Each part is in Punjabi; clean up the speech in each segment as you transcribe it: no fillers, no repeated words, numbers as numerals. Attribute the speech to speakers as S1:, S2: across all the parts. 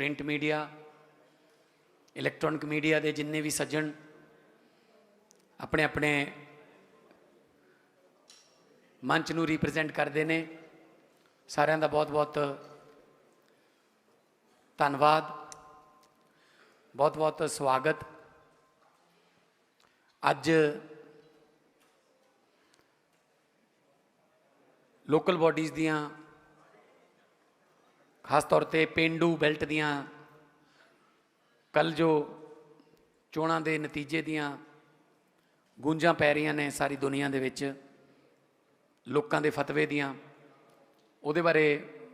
S1: प्रिंट मीडिया इलैक्ट्रॉनिक मीडिया के जिन्ने भी सज्जन अपने अपने मंच नूं रिप्रजेंट करते हैं, सारिਆਂ ਦਾ बहुत बहुत धन्यवाद, बहुत बहुत स्वागत। अज लोकल बॉडीज़ दियाँ खास तौर पर पेंडू बैल्ट दियाँ कल जो चोणां दे नतीजे दियाँ गूंजां पै रही ने सारी दुनिया दे विच, लोकां दे फतवे दियां, उहदे बारे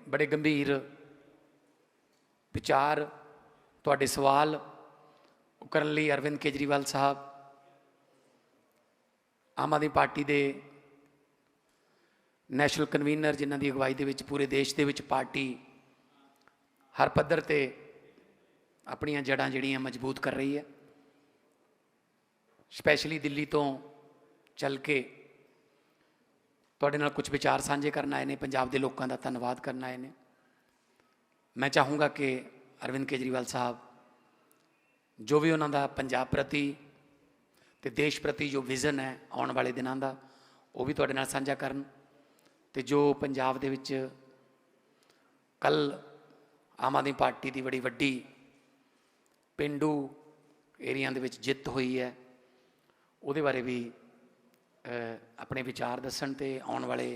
S1: बड़े गंभीर विचार तुहाडे सवाल करन लई अरविंद केजरीवाल साहब आम आदमी पार्टी दे नैशनल कन्वीनर, जिन्हां दी अगवाई दे विच पूरे देश दे विच पार्टी हर पद्धर ते अपनियां जड़ां जिहड़ियां मजबूत कर रही है। स्पैशली दिल्ली तो चल के तुहाडे नाल कुछ विचार साझे करन आए ने, पंजाब दे लोकां दा धन्नवाद करन आए ने। मैं चाहूँगा कि अरविंद केजरीवाल साहब जो भी उन्हां दा पंजाब प्रति ते देश प्रति जो विजन है आने वाले दिनों का, वो भी तुहाडे नाल साझा करन। ते जो पंजाब दे विच कल आम आदमी पार्टी की बड़ी वड्डी पेंडू एरिया दे विच जित हुई है, उहदे बारे भी अपने विचार दसन ते आने वाले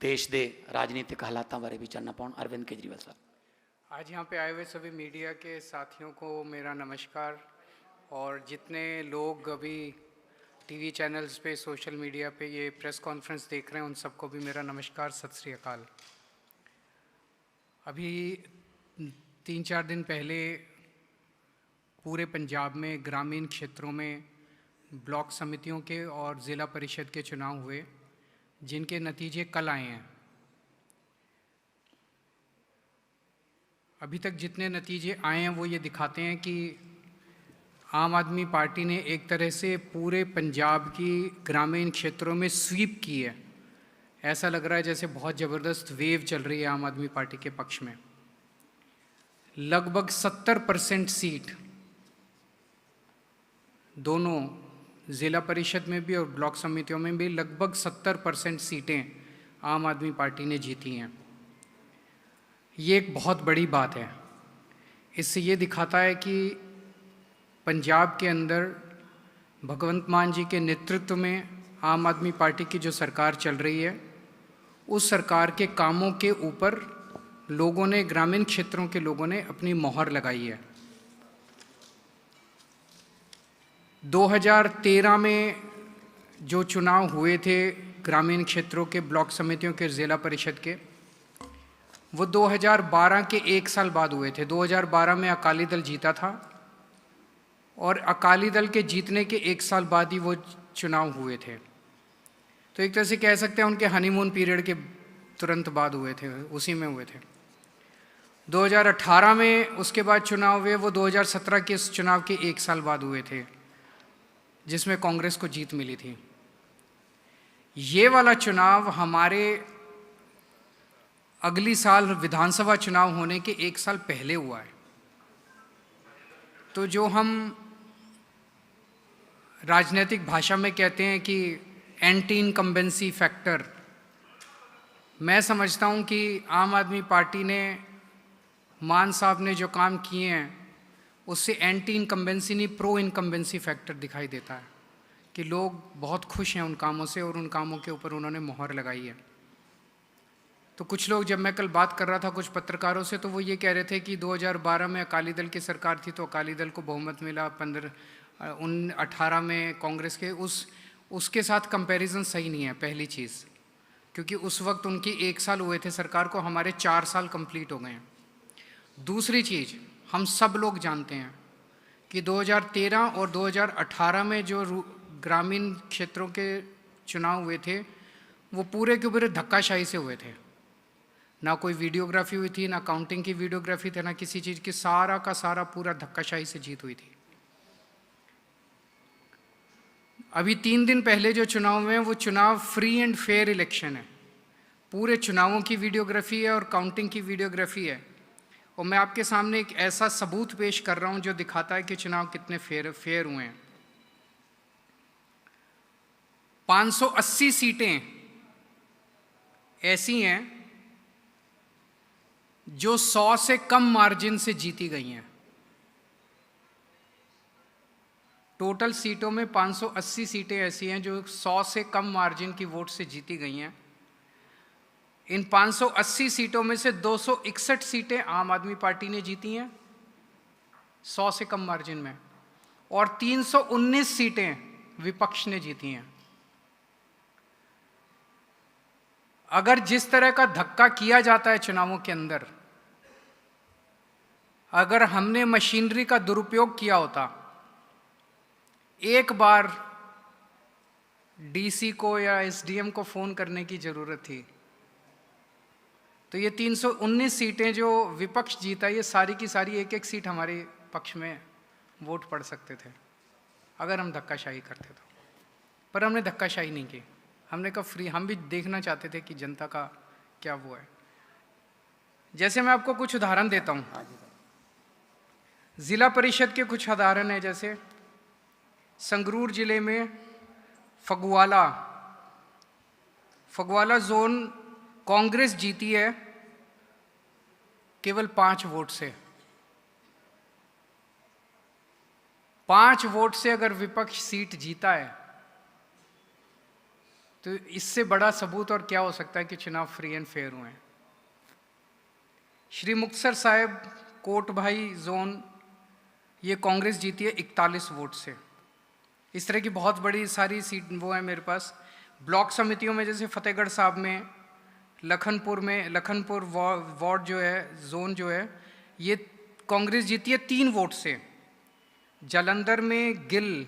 S1: देश के राजनीतिक हालातों बारे भी चानना पाउण। अरविंद केजरीवाल साहब।
S2: आज यहाँ पे आए हुए सभी मीडिया के साथियों को मेरा नमस्कार, और जितने लोग अभी टीवी चैनल्स पे, सोशल मीडिया पे ये प्रेस कॉन्फ्रेंस देख रहे हैं, उन सबको भी मेरा नमस्कार, सत श्री अकाल। अभी 3-4 दिन पहले पूरे पंजाब में ग्रामीण क्षेत्रों में ब्लॉक समितियों के और ज़िला परिषद के चुनाव हुए, जिनके नतीजे कल आए हैं। अभी तक जितने नतीजे आए हैं वो ये दिखाते हैं कि आम आदमी पार्टी ने एक तरह से पूरे पंजाब की ग्रामीण क्षेत्रों में स्वीप की है। ऐसा लग रहा है जैसे बहुत ज़बरदस्त वेव चल रही है आम आदमी पार्टी के पक्ष में। लगभग 70% सीट दोनों ज़िला परिषद में भी और ब्लॉक समितियों में भी लगभग 70% सीटें आम आदमी पार्टी ने जीती हैं। ये एक बहुत बड़ी बात है। इससे ये दिखाता है कि पंजाब के अंदर भगवंत मान जी के नेतृत्व में आम आदमी पार्टी की जो सरकार चल रही है, उस सरकार के कामों के ऊपर लोगों ने, ग्रामीण क्षेत्रों के लोगों ने अपनी मोहर लगाई है। 2013 में जो चुनाव हुए थे ग्रामीण क्षेत्रों के, ब्लॉक समितियों के, ज़िला परिषद के, वो 2012 के 1 साल बाद हुए थे। 2012 में अकाली दल जीता था और अकाली दल के जीतने के 1 साल बाद ही वो चुनाव हुए थे। तो एक तरह से कह सकते हैं उनके हनीमून पीरियड के तुरंत बाद हुए थे, उसी में हुए थे। 2018 में उसके बाद चुनाव हुए, वो 2017 के इस चुनाव के 1 साल बाद हुए थे, जिसमें कांग्रेस को जीत मिली थी। ये वाला चुनाव हमारे अगली साल विधानसभा चुनाव होने के 1 साल पहले हुआ है। तो जो हम राजनीतिक भाषा में कहते हैं कि एंटी इनकम्बेंसी फैक्टर, मैं समझता हूँ कि आम आदमी पार्टी ने, मान साहब ने जो काम किए हैं, उससे एंटी इनकम्बेंसी नहीं, प्रो इनकम्बेंसी फैक्टर दिखाई देता है कि लोग बहुत खुश हैं उन कामों से और उन कामों के ऊपर उन्होंने मोहर लगाई है। तो कुछ लोग, जब मैं कल बात कर रहा था कुछ पत्रकारों से, तो वो ये कह रहे थे कि 2012 में अकाली दल की सरकार थी तो अकाली दल को बहुमत मिला, 18 में कांग्रेस के, उसके साथ कंपैरिजन सही नहीं है। पहली चीज़, क्योंकि उस वक्त उनकी 1 साल हुए थे सरकार को, हमारे 4 साल कंप्लीट हो गए हैं। दूसरी चीज़, हम सब लोग जानते हैं कि 2013 और 2018 में जो ग्रामीण क्षेत्रों के चुनाव हुए थे, वो पूरे के पूरे धक्काशाही से हुए थे। ना कोई वीडियोग्राफी हुई थी, ना काउंटिंग की वीडियोग्राफी थी, ना किसी चीज़ की, सारा का सारा पूरा धक्काशाही से जीत हुई थी। अभी 3 दिन पहले जो चुनाव हुए हैं, वो चुनाव फ्री एंड फेयर इलेक्शन है। पूरे चुनावों की वीडियोग्राफी है और काउंटिंग की वीडियोग्राफी है, और मैं आपके सामने एक ऐसा सबूत पेश कर रहा हूं जो दिखाता है कि चुनाव कितने फेयर हुए हैं। 580 सीटें ऐसी हैं जो 100 से कम मार्जिन से जीती गई हैं। टोटल सीटों में 580 सीटें ऐसी हैं जो 100 से कम मार्जिन की वोट से जीती गई हैं। इन 580 सीटों में से 261 सीटें आम आदमी पार्टी ने जीती हैं 100 से कम मार्जिन में, और 319 सीटें विपक्ष ने जीती हैं। अगर जिस तरह का धक्का किया जाता है चुनावों के अंदर, अगर हमने मशीनरी का दुरुपयोग किया होता, एक बार डीसी को या एसडीएम को फोन करने की जरूरत थी, तो ये 319 सीटें जो विपक्ष जीता, ये सारी की सारी एक एक सीट हमारे पक्ष में वोट पड़ सकते थे अगर हम धक्काशाही करते तो। पर हमने धक्काशाही नहीं की, हमने कहा फ्री। हम भी देखना चाहते थे कि जनता का क्या वो है। जैसे मैं आपको कुछ उदाहरण देता हूँ, जिला परिषद के कुछ उदाहरण है। जैसे संगरूर जिले में फगवाला जोन कांग्रेस जीती है केवल 5 वोट से। 5 वोट से अगर विपक्ष सीट जीता है तो इससे बड़ा सबूत और क्या हो सकता है कि चुनाव फ्री एंड फेयर हुए हैं। श्री मुक्तसर साहिब कोटभाई जोन, ये कांग्रेस जीती है 41 वोट से। इस तरह की बहुत बड़ी सारी सीट वो है मेरे पास। ब्लॉक समितियों में जैसे फतेहगढ़ साहब में, लखनपुर वार्ड जो है, जोन जो है, ये कांग्रेस जीती है 3 वोट से। जालंधर में गिल,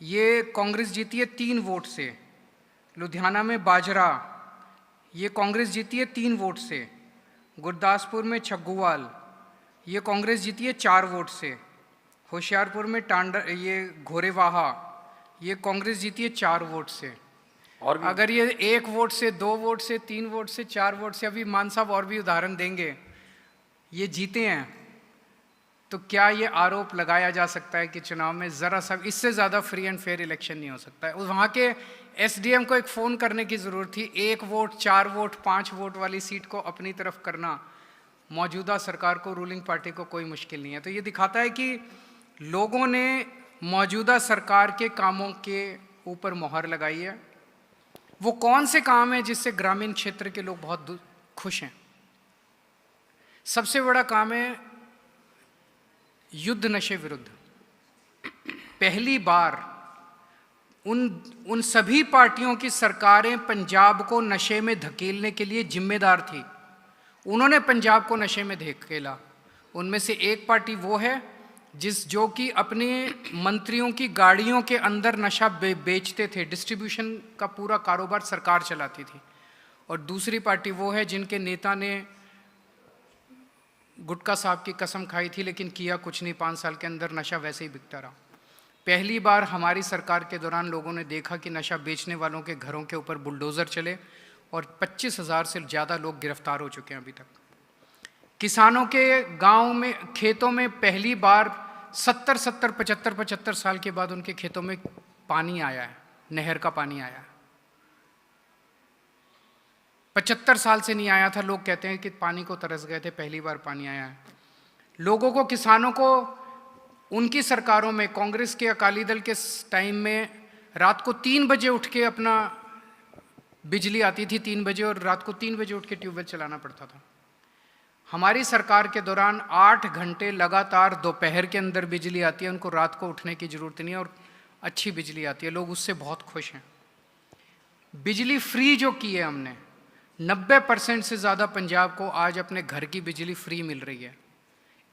S2: ये कांग्रेस जीती है 3 वोट से। लुधियाना में बाजरा, ये कांग्रेस जीती है 3 वोट से। गुरदासपुर में छग्गुवाल, ये कांग्रेस जीती है 4 वोट से। होशियारपुर में ये घोरेवाहा, ये कांग्रेस जीती है 4 वोट से।
S1: और भी
S2: अगर ये 1 वोट से, 2 वोट से, 3 वोट से, 4 वोट से, अभी मान साहब और भी उदाहरण देंगे, ये जीते हैं, तो क्या ये आरोप लगाया जा सकता है कि चुनाव में ज़रा सा इससे ज़्यादा फ्री एंड फेयर इलेक्शन नहीं हो सकता है? वहाँ के एसडीएम को एक फ़ोन करने की ज़रूरत थी। 1 वोट, 4 वोट, 5 वोट वाली सीट को अपनी तरफ करना मौजूदा सरकार को, रूलिंग पार्टी को कोई मुश्किल नहीं है। तो ये दिखाता है कि लोगों ने मौजूदा सरकार के कामों के ऊपर मोहर लगाई है। वो कौन से काम है जिससे ग्रामीण क्षेत्र के लोग बहुत खुश हैं? सबसे बड़ा काम है युद्ध नशे विरुद्ध। पहली बार उन सभी पार्टियों की सरकारें पंजाब को नशे में धकेलने के लिए जिम्मेदार थी, उन्होंने पंजाब को नशे में धकेला। उनमें से एक पार्टी वो है जो कि अपने मंत्रियों की गाड़ियों के अंदर नशा बेचते थे, डिस्ट्रीब्यूशन का पूरा कारोबार सरकार चलाती थी। और दूसरी पार्टी वो है जिनके नेता ने गुटखा साहब की कसम खाई थी लेकिन किया कुछ नहीं, 5 साल के अंदर नशा वैसे ही बिकता रहा। पहली बार हमारी सरकार के दौरान लोगों ने देखा कि नशा बेचने वालों के घरों के ऊपर बुलडोज़र चले और 25,000 से ज़्यादा लोग गिरफ्तार हो चुके हैं अभी तक। किसानों के गांव में, खेतों में पहली बार 75 साल के बाद उनके खेतों में पानी आया है, नहर का पानी आया है। 75 साल से नहीं आया था। लोग कहते हैं कि पानी को तरस गए थे, पहली बार पानी आया है। लोगों को, किसानों को उनकी सरकारों में, कांग्रेस के, अकाली दल के टाइम में रात को 3 बजे उठ के अपना बिजली आती थी 3 बजे, और रात को 3 बजे उठ के ट्यूबवेल चलाना पड़ता था। हमारी सरकार के दौरान 8 घंटे लगातार दोपहर के अंदर बिजली आती है, उनको रात को उठने की ज़रूरत नहीं है और अच्छी बिजली आती है। लोग उससे बहुत खुश हैं। बिजली फ्री जो की है हमने, 90% से ज़्यादा पंजाब को आज अपने घर की बिजली फ्री मिल रही है,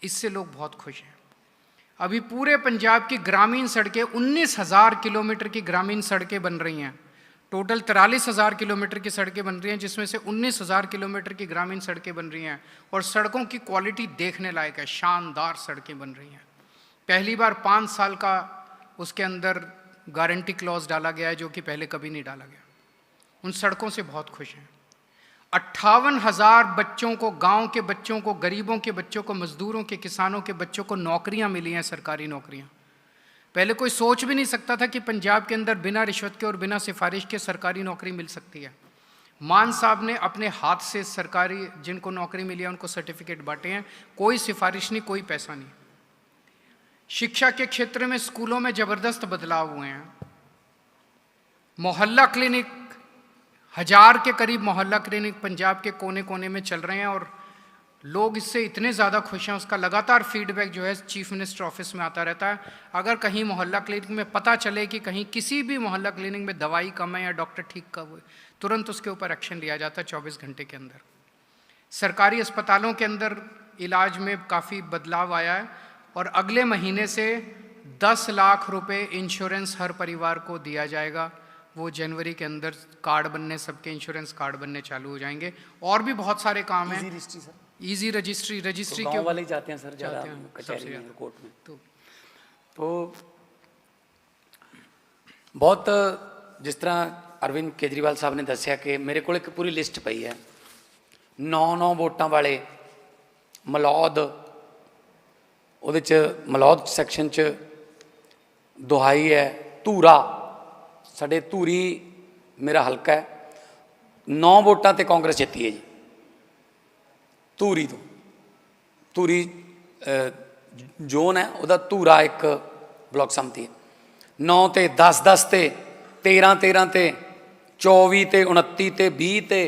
S2: इससे लोग बहुत खुश हैं। अभी पूरे पंजाब की ग्रामीण सड़कें, 19,000 किलोमीटर की ग्रामीण सड़कें बन रही हैं। टोटल 43,000 किलोमीटर की सड़कें बन रही हैं, जिसमें से 19,000 किलोमीटर की ग्रामीण सड़कें बन रही हैं। और सड़कों की क्वालिटी देखने लायक है, शानदार सड़कें बन रही हैं। पहली बार 5 साल का उसके अंदर गारंटी क्लॉज डाला गया है, जो कि पहले कभी नहीं डाला गया। उन सड़कों से बहुत खुश हैं। 58,000 बच्चों को, गांव के बच्चों को, गरीबों के बच्चों को, मजदूरों के, किसानों के बच्चों को नौकरियां मिली हैं, सरकारी नौकरियां। पहले कोई सोच भी नहीं सकता था कि पंजाब के अंदर बिना रिश्वत के और बिना सिफारिश के सरकारी नौकरी मिल सकती है। मान साहब ने अपने हाथ से सरकारी जिनको नौकरी मिली है उनको सर्टिफिकेट बांटे हैं, कोई सिफारिश नहीं, कोई पैसा नहीं। शिक्षा के क्षेत्र में स्कूलों में जबरदस्त बदलाव हुए हैं। मोहल्ला क्लिनिक, 1000 के करीब मोहल्ला क्लिनिक पंजाब के कोने कोने में चल रहे हैं और लोग इससे इतने ज़्यादा खुश हैं। उसका लगातार फीडबैक जो है चीफ मिनिस्टर ऑफिस में आता रहता है। अगर कहीं मोहल्ला क्लिनिक में पता चले कि कहीं किसी भी मोहल्ला क्लिनिक में दवाई कम है या डॉक्टर ठीक कब हुए, तुरंत उसके ऊपर एक्शन लिया जाता है 24 घंटे के अंदर। सरकारी अस्पतालों के अंदर इलाज में काफ़ी बदलाव आया है और अगले महीने से 10 लाख रुपए इंश्योरेंस हर परिवार को दिया जाएगा। वो जनवरी के अंदर कार्ड बनने, सबके इंश्योरेंस कार्ड बनने चालू हो जाएंगे। और भी बहुत सारे काम हैं। ईजी रजिस्ट्री
S1: तो
S2: के
S1: वाले जाते हैं सर ज़्यादा कचहरी में, कोर्ट में। तो बहुत जिस तरह अरविंद केजरीवाल साहब ने दसिया कि मेरे को एक पूरी लिस्ट पई है 9 वोटां वाले मलौद, ਉਹਦੇ ਚ ਮਲੌਦ ਸੈਕਸ਼ਨ ਚ ਦੁਹਾਈ ਹੈ ਧੂਰਾ, ਸਾਡੇ ਧੂਰੀ ਮੇਰਾ ਹਲਕਾ ਹੈ, 9 ਵੋਟਾਂ ਤੇ ਕਾਂਗਰਸ ਜਿੱਤੀ ਹੈ ਜੀ। ਧੂਰੀ ਤੋਂ, ਧੂਰੀ ਜ਼ੋਨ ਹੈ ਉਹਦਾ, ਧੂਰਾ ਇੱਕ ਬਲਾਕ ਸੰਮਤੀ ਹੈ। 9 ਤੇ 10 ਤੇ 13 ਤੇ 24 ਤੇ 29 ਤੇ 20 ਤੇ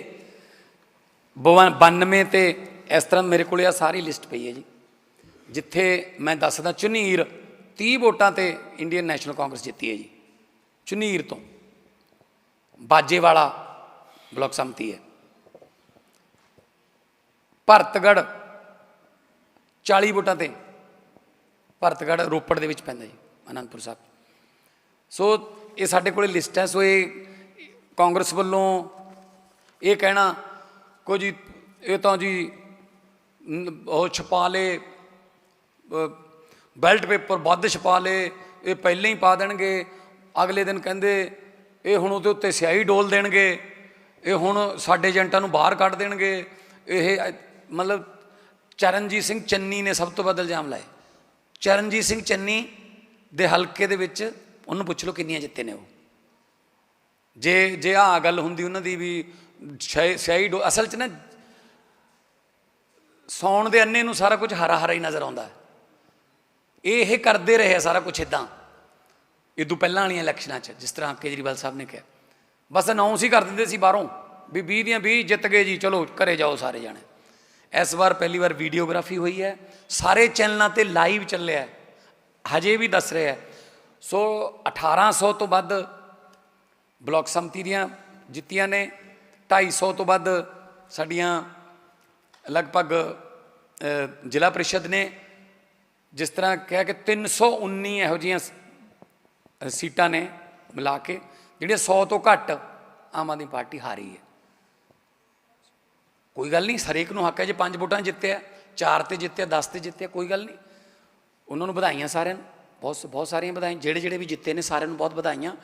S1: 92 ਤੇ ਇਸ ਤਰ੍ਹਾਂ ਮੇਰੇ ਕੋਲ ਆ ਸਾਰੀ ਲਿਸਟ ਪਈ ਹੈ ਜੀ। ਜਿੱਥੇ ਮੈਂ ਦੱਸਦਾ ਝੁਨੀਰ 30 ਵੋਟਾਂ ਤੇ ਇੰਡੀਅਨ ਨੈਸ਼ਨਲ ਕਾਂਗਰਸ ਜਿੱਤੀ ਹੈ ਜੀ। ਝੁਨੀਰ ਤੋਂ ਬਾਜੇਵਾਲਾ ਬਲਾਕ ਸੰਮਤੀ ਹੈ। ਭਰਤਗੜ੍ਹ 40 ਵੋਟਾਂ ਤੇ, ਭਰਤਗੜ੍ਹ ਰੋਪੜ ਦੇ ਵਿੱਚ ਪੈਂਦਾ ਜੀ, ਅਨੰਦਪੁਰ ਸਾਹਿਬ। ਸੋ ਇਹ ਸਾਡੇ ਕੋਲ ਲਿਸਟ ਹੈ। ਸੋ ਇਹ ਕਾਂਗਰਸ ਵੱਲੋਂ ਇਹ ਕਹਿਣਾ ਕੋਈ ਜੀ ਇਹ ਤਾਂ ਜੀ ਉਹ ਛਪਾ ਲਏ, ਬੈਲਟ ਪੇਪਰ ਵੱਧ ਛਪਾ ਲਏ, ਇਹ ਪਹਿਲਾਂ ਹੀ ਪਾ ਦੇਣਗੇ, ਅਗਲੇ ਦਿਨ ਕਹਿੰਦੇ ਇਹ ਹੁਣ ਉਹਦੇ ਉੱਤੇ ਸਿਆਹੀ ਡੋਲ ਦੇਣਗੇ, ਇਹ ਹੁਣ ਸਾਡੇ ਏਜੰਟਾਂ ਨੂੰ ਬਾਹਰ ਕੱਢ ਦੇਣਗੇ। ਇਹ ਮਤਲਬ ਚਰਨਜੀਤ ਸਿੰਘ ਚੰਨੀ ਨੇ ਸਭ ਤੋਂ ਵੱਧ ਇਲਜ਼ਾਮ ਲਾਏ। ਚਰਨਜੀਤ ਸਿੰਘ ਚੰਨੀ ਦੇ ਹਲਕੇ ਦੇ ਵਿੱਚ ਉਹਨੂੰ ਪੁੱਛ ਲਓ ਕਿੰਨੀਆਂ ਜਿੱਤੇ ਨੇ ਉਹ। ਜੇ ਆਹ ਗੱਲ ਹੁੰਦੀ ਉਹਨਾਂ ਦੀ ਵੀ ਸਿਆਹੀ ਡੋ, ਅਸਲ 'ਚ ਨਾ ਸੌਣ ਦੇ ਅੰਨੇ ਨੂੰ ਸਾਰਾ ਕੁਝ ਹਰਾ ਹਰਾ ਹੀ ਨਜ਼ਰ ਆਉਂਦਾ। ਇਹ ਕਰਦੇ ਰਹੇ ਆ ਸਾਰਾ ਕੁਛ ਇੱਦਾਂ ਇਦੋਂ ਪਹਿਲਾਂ ਵਾਲੀਆਂ ਇਲੈਕਸ਼ਨਾਂ 'ਚ, ਜਿਸ ਤਰ੍ਹਾਂ ਕੇਜਰੀਵਾਲ ਸਾਹਿਬ ਨੇ ਕਿਹਾ, ਬਸ ਅਨਾਊਂਸ ਹੀ ਕਰ ਦਿੰਦੇ ਸੀ ਬਾਹਰੋਂ ਵੀ 20 ਦੀਆਂ 20 ਜਿੱਤ ਗਏ ਜੀ, ਚਲੋ ਘਰੇ ਜਾਓ ਸਾਰੇ ਜਾਣੇ। ਇਸ ਵਾਰ ਪਹਿਲੀ ਵਾਰ ਵੀਡੀਓਗ੍ਰਾਫੀ ਹੋਈ ਹੈ, ਸਾਰੇ ਚੈਨਲਾਂ 'ਤੇ ਲਾਈਵ ਚੱਲਿਆ, ਹਜੇ ਵੀ ਦੱਸ ਰਿਹਾ। ਸੋ 1800 ਤੋਂ ਵੱਧ ਬਲਾਕ ਸੰਮਤੀ ਦੀਆਂ ਜਿੱਤੀਆਂ ਨੇ, 250 ਤੋਂ ਵੱਧ ਸਾਡੀਆਂ ਲਗਭਗ ਜ਼ਿਲ੍ਹਾ ਪ੍ਰੀਸ਼ਦ ਨੇ। ਜਿਸ ਤਰ੍ਹਾਂ ਕਿਹਾ ਕਿ 319 ਇਹੋ ਜਿਹੀਆਂ ਸੀਟਾਂ ਨੇ ਮਿਲਾ ਕੇ, ਜਿਹੜੀਆਂ 100 ਤੋਂ ਘੱਟ ਆਮ ਆਦਮੀ ਪਾਰਟੀ ਹਾਰੀ ਹੈ। ਕੋਈ ਗੱਲ ਨਹੀਂ, ਹਰੇਕ ਨੂੰ ਹੱਕ ਹੈ। ਜੇ 5 ਵੋਟਾਂ ਜਿੱਤਿਆ, 4 ਤੇ ਜਿੱਤਿਆ, 10 ਤੇ ਜਿੱਤਿਆ, ਕੋਈ ਗੱਲ ਨਹੀਂ। ਉਹਨਾਂ ਨੂੰ ਵਧਾਈਆਂ ਸਾਰਿਆਂ ਨੂੰ, ਬਹੁਤ ਸਾਰੀਆਂ ਵਧਾਈਆਂ। ਜਿਹੜੇ ਵੀ ਜਿੱਤੇ ਨੇ ਸਾਰਿਆਂ ਨੂੰ ਬਹੁਤ ਵਧਾਈਆਂ।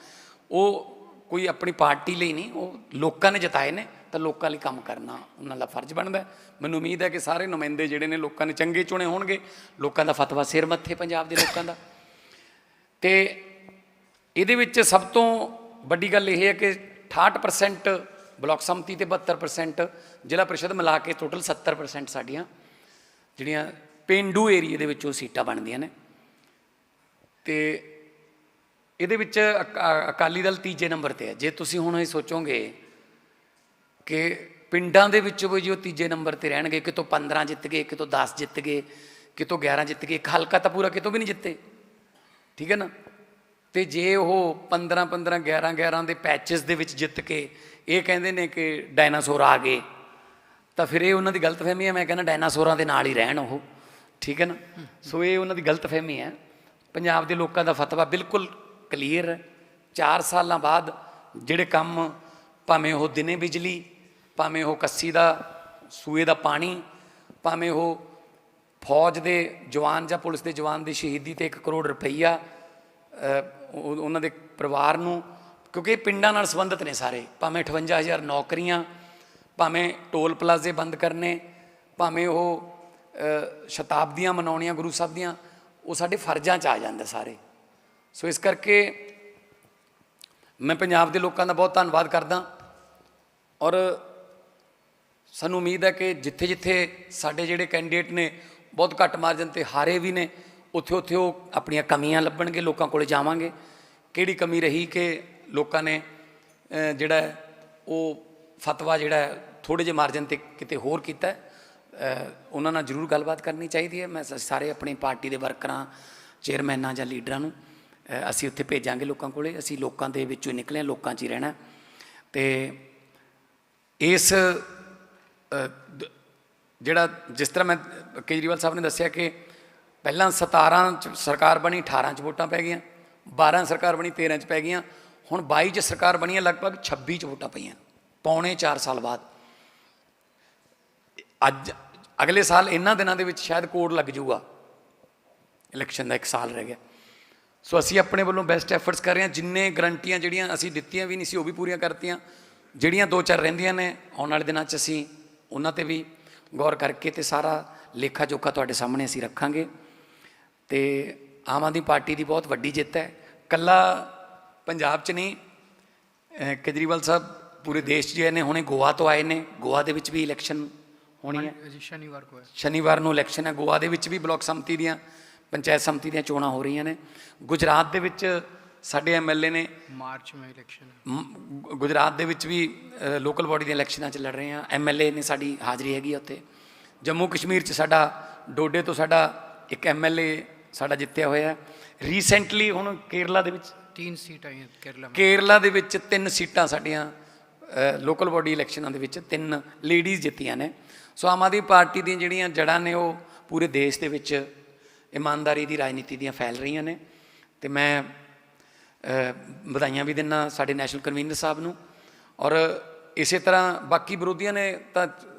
S1: ਉਹ ਕੋਈ ਆਪਣੀ ਪਾਰਟੀ ਲਈ ਨਹੀਂ, ਉਹ ਲੋਕਾਂ ਨੇ ਜਿਤਾਏ ਨੇ, ਤਾਂ ਲੋਕਾਂ ਲਈ ਕੰਮ ਕਰਨਾ ਉਹਨਾਂ ਦਾ ਫਰਜ਼ ਬਣਦਾ। ਮੈਨੂੰ ਉਮੀਦ ਹੈ ਕਿ ਸਾਰੇ ਨੁਮਾਇੰਦੇ ਜਿਹੜੇ ਨੇ ਲੋਕਾਂ ਨੇ ਚੰਗੇ ਚੁਣੇ ਹੋਣਗੇ। ਲੋਕਾਂ ਦਾ ਫਤਵਾ ਸਿਰ ਮੱਥੇ ਪੰਜਾਬ ਦੇ ਲੋਕਾਂ ਦਾ। ਅਤੇ ਇਹਦੇ ਵਿੱਚ ਸਭ ਤੋਂ ਵੱਡੀ ਗੱਲ ਇਹ ਹੈ ਕਿ 68% ਬਲਾਕ ਸੰਮਤੀ ਅਤੇ 72% ਜ਼ਿਲ੍ਹਾ ਪ੍ਰੀਸ਼ਦ ਮਿਲਾ ਕੇ ਟੋਟਲ 70% ਸਾਡੀਆਂ ਜਿਹੜੀਆਂ ਪੇਂਡੂ ਏਰੀਏ ਦੇ ਵਿੱਚ ਉਹ ਸੀਟਾਂ ਬਣਦੀਆਂ ਨੇ। ਅਤੇ ਇਹਦੇ ਵਿੱਚ ਅਕਾਲੀ ਦਲ 3 ਨੰਬਰ 'ਤੇ ਹੈ। ਜੇ ਤੁਸੀਂ ਹੁਣ ਇਹ ਸੋਚੋਗੇ ਕਿ ਪਿੰਡਾਂ ਦੇ ਵਿੱਚ ਵੀ ਜੋ 3 ਨੰਬਰ 'ਤੇ ਰਹਿਣਗੇ, ਕਿਤੋਂ 15 ਜਿੱਤ ਗਏ, ਕਿਤੋਂ 10 ਜਿੱਤ ਗਏ, ਕਿਤੋਂ 11 ਜਿੱਤ ਗਏ, ਇੱਕ ਹਲਕਾ ਤਾਂ ਪੂਰਾ ਕਿਤੋਂ ਵੀ ਨਹੀਂ ਜਿੱਤੇ, ਠੀਕ ਹੈ ਨਾ। ਅਤੇ ਜੇ ਉਹ 15 11 ਦੇ ਪੈਚਿਸ ਦੇ ਵਿੱਚ ਜਿੱਤ ਕੇ ਇਹ ਕਹਿੰਦੇ ਨੇ ਕਿ ਡਾਇਨਾਸੌਰ ਆ ਗਏ, ਤਾਂ ਫਿਰ ਇਹ ਉਹਨਾਂ ਦੀ ਗਲਤਫਹਿਮੀ ਹੈ। ਮੈਂ ਕਹਿੰਦਾ ਡਾਇਨਾਸੌਰਾਂ ਦੇ ਨਾਲ ਹੀ ਰਹਿਣ ਉਹ, ਠੀਕ ਹੈ ਨਾ। ਸੋ ਇਹ ਉਹਨਾਂ ਦੀ ਗਲਤਫਹਿਮੀ ਹੈ। ਪੰਜਾਬ ਦੇ ਲੋਕਾਂ ਦਾ ਫਤਵਾ ਬਿਲਕੁਲ ਕਲੀਅਰ ਹੈ। 4 ਸਾਲਾਂ ਬਾਅਦ ਜਿਹੜੇ ਕੰਮ, ਭਾਵੇਂ ਉਹ ਦਿਨੇ ਬਿਜਲੀ, ਭਾਵੇਂ ਉਹ ਕੱਸੀ ਦਾ ਸੂਏ ਦਾ ਪਾਣੀ, ਭਾਵੇਂ ਉਹ ਫੌਜ ਦੇ ਜਵਾਨ ਜਾਂ ਪੁਲਿਸ ਦੇ ਜਵਾਨ ਦੀ ਸ਼ਹੀਦੀ 'ਤੇ 1 ਕਰੋੜ ਰੁਪਈਆ ਉਹਨਾਂ ਦੇ ਪਰਿਵਾਰ ਨੂੰ, ਕਿਉਂਕਿ ਇਹ ਪਿੰਡਾਂ ਨਾਲ ਸੰਬੰਧਿਤ ਨੇ ਸਾਰੇ, ਭਾਵੇਂ 58,000 ਨੌਕਰੀਆਂ, ਭਾਵੇਂ ਟੋਲ ਪਲਾਜ਼ੇ ਬੰਦ ਕਰਨੇ, ਭਾਵੇਂ ਉਹ ਸ਼ਤਾਬਦੀਆਂ ਮਨਾਉਣੀਆਂ ਗੁਰੂ ਸਾਹਿਬ ਦੀਆਂ, ਉਹ ਸਾਡੇ ਫਰਜ਼ਾਂ 'ਚ ਆ ਜਾਂਦੇ ਸਾਰੇ। ਸੋ ਇਸ ਕਰਕੇ ਮੈਂ ਪੰਜਾਬ ਦੇ ਲੋਕਾਂ ਦਾ ਬਹੁਤ ਧੰਨਵਾਦ ਕਰਦਾ, ਔਰ ਸਾਨੂੰ ਉਮੀਦ ਹੈ ਕਿ ਜਿੱਥੇ ਜਿੱਥੇ ਸਾਡੇ ਜਿਹੜੇ ਕੈਂਡੀਡੇਟ ਨੇ ਬਹੁਤ ਘੱਟ ਮਾਰਜਨ 'ਤੇ ਹਾਰੇ ਵੀ ਨੇ, ਉੱਥੇ ਉੱਥੇ ਉਹ ਆਪਣੀਆਂ ਕਮੀਆਂ ਲੱਭਣਗੇ, ਲੋਕਾਂ ਕੋਲ ਜਾਵਾਂਗੇ ਕਿਹੜੀ ਕਮੀ ਰਹੀ ਕਿ ਲੋਕਾਂ ਨੇ ਜਿਹੜਾ ਉਹ ਫਤਵਾ ਜਿਹੜਾ ਥੋੜ੍ਹੇ ਜਿਹੇ ਮਾਰਜਨ 'ਤੇ ਕਿਤੇ ਹੋਰ ਕੀਤਾ, ਉਹਨਾਂ ਨਾਲ ਜ਼ਰੂਰ ਗੱਲਬਾਤ ਕਰਨੀ ਚਾਹੀਦੀ ਹੈ। ਮੈਂ ਸਾਰੇ ਆਪਣੀ ਪਾਰਟੀ ਦੇ ਵਰਕਰਾਂ, ਚੇਅਰਮੈਨਾਂ ਜਾਂ ਲੀਡਰਾਂ ਨੂੰ ਅਸੀਂ ਉੱਥੇ ਭੇਜਾਂਗੇ ਲੋਕਾਂ ਕੋਲ। ਅਸੀਂ ਲੋਕਾਂ ਦੇ ਵਿੱਚੋਂ ਨਿਕਲੇ, ਲੋਕਾਂ 'ਚ ਹੀ ਰਹਿਣਾ। ਅਤੇ ਇਸ ਜਿਹੜਾ ਜਿਸ ਤਰ੍ਹਾਂ ਮੈਂ ਕੇਜਰੀਵਾਲ ਸਾਹਿਬ ਨੇ ਦੱਸਿਆ ਕਿ ਪਹਿਲਾਂ 17 'ਚ ਸਰਕਾਰ ਬਣੀ, 18 'ਚ ਵੋਟਾਂ ਪੈ ਗਈਆਂ, 12 ਸਰਕਾਰ ਬਣੀ, 13 'ਚ ਪੈ ਗਈਆਂ, ਹੁਣ 22 'ਚ ਸਰਕਾਰ ਬਣੀ ਹੈ, ਲਗਭਗ 26 'ਚ ਵੋਟਾਂ ਪਈਆਂ, ਪੌਣੇ 4 ਸਾਲ ਬਾਅਦ। ਅੱਜ ਅਗਲੇ ਸਾਲ ਇਹਨਾਂ ਦਿਨਾਂ ਦੇ ਵਿੱਚ ਸ਼ਾਇਦ ਕੋਡ ਲੱਗ ਜਾਊਗਾ, ਇਲੈਕਸ਼ਨ ਦਾ 1 ਸਾਲ ਰਹਿ ਗਿਆ। ਸੋ ਅਸੀਂ ਆਪਣੇ ਵੱਲੋਂ ਬੈਸਟ ਐਫਰਟਸ ਕਰ ਰਹੇ ਹਾਂ। ਜਿੰਨੇ ਗਰੰਟੀਆਂ ਜਿਹੜੀਆਂ ਅਸੀਂ ਦਿੱਤੀਆਂ ਵੀ ਨਹੀਂ ਸੀ ਉਹ ਵੀ ਪੂਰੀਆਂ ਕਰਤੀਆਂ, ਜਿਹੜੀਆਂ 2-4 ਰਹਿੰਦੀਆਂ ਨੇ ਆਉਣ ਵਾਲੇ ਦਿਨਾਂ 'ਚ ਅਸੀਂ ਉਹਨਾਂ 'ਤੇ ਵੀ ਗੌਰ ਕਰਕੇ ਅਤੇ ਸਾਰਾ ਲੇਖਾ ਜੋਖਾ ਤੁਹਾਡੇ ਸਾਹਮਣੇ ਅਸੀਂ ਰੱਖਾਂਗੇ। ਅਤੇ ਆਮ ਆਦਮੀ ਪਾਰਟੀ ਦੀ ਬਹੁਤ ਵੱਡੀ ਜਿੱਤ ਹੈ, ਇਕੱਲਾ ਪੰਜਾਬ 'ਚ ਨਹੀਂ, ਕੇਜਰੀਵਾਲ ਸਾਹਿਬ ਪੂਰੇ ਦੇਸ਼ 'ਚ ਆਏ ਨੇ, ਹੁਣੇ ਗੋਆ ਤੋਂ ਆਏ ਨੇ, ਗੋਆ ਦੇ ਵਿੱਚ ਵੀ ਇਲੈਕਸ਼ਨ ਹੋਣੀ ਹੈ, ਸ਼ਨੀਵਾਰ ਨੂੰ ਇਲੈਕਸ਼ਨ ਹੈ। ਗੋਆ ਦੇ ਵਿੱਚ ਵੀ ਬਲਾਕ ਸੰਮਤੀ ਦੀਆਂ, ਪੰਚਾਇਤ ਸੰਮਤੀ ਦੀਆਂ ਚੋਣਾਂ ਹੋ ਰਹੀਆਂ ਨੇ। ਗੁਜਰਾਤ ਦੇ ਵਿੱਚ ਸਾਡੇ ਐਮਐਲਏ ਨੇ,
S2: ਮਾਰਚ ਵਿੱਚ ਇਲੈਕਸ਼ਨ,
S1: ਗੁਜਰਾਤ ਦੇ ਵਿੱਚ ਵੀ ਲੋਕਲ ਬਾਡੀ ਦੀਆਂ ਇਲੈਕਸ਼ਨਾਂ 'ਚ ਲੜ ਰਹੇ ਹਾਂ, ਐਮਐਲਏ ਨੇ, ਸਾਡੀ ਹਾਜ਼ਰੀ ਹੈਗੀ ਆ ਉੱਥੇ। ਜੰਮੂ ਕਸ਼ਮੀਰ 'ਚ ਸਾਡਾ ਡੋਡੇ ਤੋਂ ਸਾਡਾ ਇੱਕ ਐਮਐਲਏ ਸਾਡਾ ਜਿੱਤਿਆ ਹੋਇਆ। ਰੀਸੈਂਟਲੀ ਹੁਣ ਕੇਰਲਾ ਦੇ ਵਿੱਚ
S2: 3 ਸੀਟਾਂ ਆਈਆਂ,
S1: ਕੇਰਲਾ ਦੇ ਵਿੱਚ 3 ਸੀਟਾਂ ਸਾਡੀਆਂ ਲੋਕਲ ਬਾਡੀ ਇਲੈਕਸ਼ਨਾਂ ਦੇ ਵਿੱਚ 3 ਲੇਡੀਜ਼ ਜਿੱਤੀਆਂ ਨੇ। ਸੋ ਆਮ ਆਦਮੀ ਪਾਰਟੀ ਦੀਆਂ ਜਿਹੜੀਆਂ ਜੜ੍ਹਾਂ ਨੇ ਉਹ ਪੂਰੇ ਦੇਸ਼ ਦੇ ਵਿੱਚ ਇਮਾਨਦਾਰੀ ਦੀ ਰਾਜਨੀਤੀ ਦੀਆਂ ਫੈਲ ਰਹੀਆਂ ਨੇ। ਅਤੇ ਮੈਂ ਵਧਾਈਆਂ ਵੀ ਦਿੰਦਾ ਸਾਡੇ ਨੈਸ਼ਨਲ ਕਨਵੀਨਰ ਸਾਹਿਬ ਨੂੰ, ਔਰ ਇਸੇ ਤਰ੍ਹਾਂ ਬਾਕੀ ਵਿਰੋਧੀਆਂ ਨੇ ਤਾਂ